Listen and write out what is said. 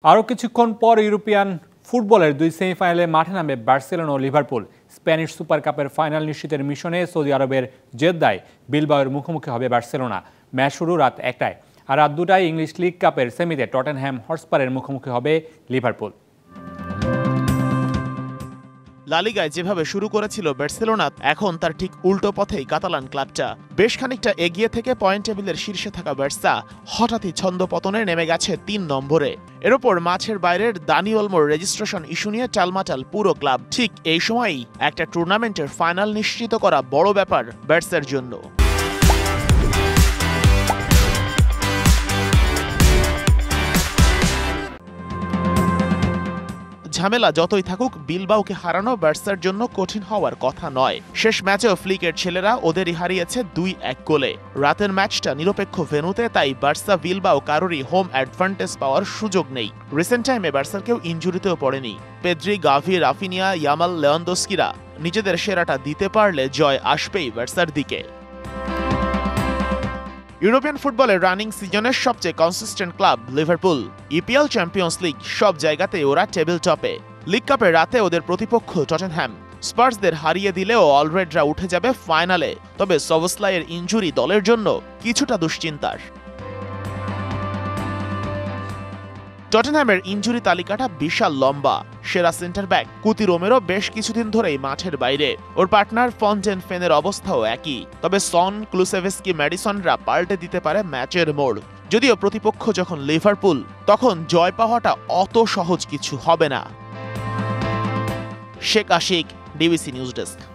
আরও কিছুক্ষণ পর ইউরোপিয়ান ফুটবলের দুই সেমিফাইনালে মাঠে নামবে বার্সেলোনা ও লিভারপুল। স্প্যানিশ সুপার কাপের ফাইনাল নিশ্চিতের মিশনে সৌদি আরবের জেদ্দায় বিলবাওয়ের মুখোমুখি হবে বার্সেলোনা। ম্যাচ শুরু রাত 1টায়। আর রাত 2টায় ইংলিশ লিগ কাপের সেমিতে টটেনহ্যাম হটস্পারের মুখোমুখি হবে লিভারপুল। লা লিগায় যেভাবে শুরু করেছিল বার্সেলোনা, এখন তার ঠিক উল্টো পথেই কাতালান ক্লাবটা। বেশ খানিকটা এগিয়ে থেকে পয়েন্ট টেবিলের শীর্ষে থাকা বার্সা হঠাৎই ছন্দপতনে নেমে গেছে 3 নম্বরে। এর ওপর মাঠের বাইরের দানি ওলমোর রেজিস্ট্রেশন ইস্যু নিয়ে টালমাটাল পুরো ক্লাব। ঠিক এই সময়ই একটা টুর্নামেন্টের ফাইনাল নিশ্চিত করা বড় ব্যাপার বার্সার জন্য। ঝামেলা যতই থাকুক, বিলবাওকে হারানো বার্সার জন্য কঠিন হওয়ার কথা নয়। শেষ ম্যাচেও ফ্লিকের ছেলেরা ওদেরই হারিয়েছে 2-1 গোলে। রাতের ম্যাচটা নিরপেক্ষ ভেন্যুতে, তাই বার্সা বিলবাও কারোরই হোম অ্যাডভান্টেজ পাওয়ার সুযোগ নেই। রিসেন্ট টাইমে বার্সার কেউ ইনজুরিতেও পড়েনি। পেদ্রি, গাভি, রাফিনিয়া, ইয়ামাল, লেভানডস্কিরা নিজেদের সেরাটা দিতে পারলে জয় আসবেই বার্সার দিকে। ইউরোপিয়ান ফুটবলের রানিং সিজনের সবচেয়ে consistent club Liverpool. EPL, champions league সব জায়গাতে ওরা টেবিল টপে। লিগ কাপের রাতে ওদের প্রতিপক্ষ টটেনহ্যাম। স্পার্সদের হারিয়ে দিলেও অলরেডরা উঠে যাবে ফাইনালে। তবে সবসলাইয়ের ইনজুরি দলের জন্য কিছুটা দুশ্চিন্তার। টটেনহ্যামের ইনজুরি তালিকাটা বিশাল লম্বা। সেরা সেন্টার ব্যাক কুতি রোমেরো বেশ কিছুদিন ধরেই মাঠের বাইরে। ওর পার্টনার ফন্টেন ফেনের অবস্থাও একই। তবে সন, ক্লুসেভস্কি, ম্যাডিসনরা পাল্টে দিতে পারে ম্যাচের মোড়। যদিও প্রতিপক্ষ যখন লিভারপুল, তখন জয় পাওয়াটা অত সহজ কিছু হবে না। Sheikh Ashiq, DBC news desk.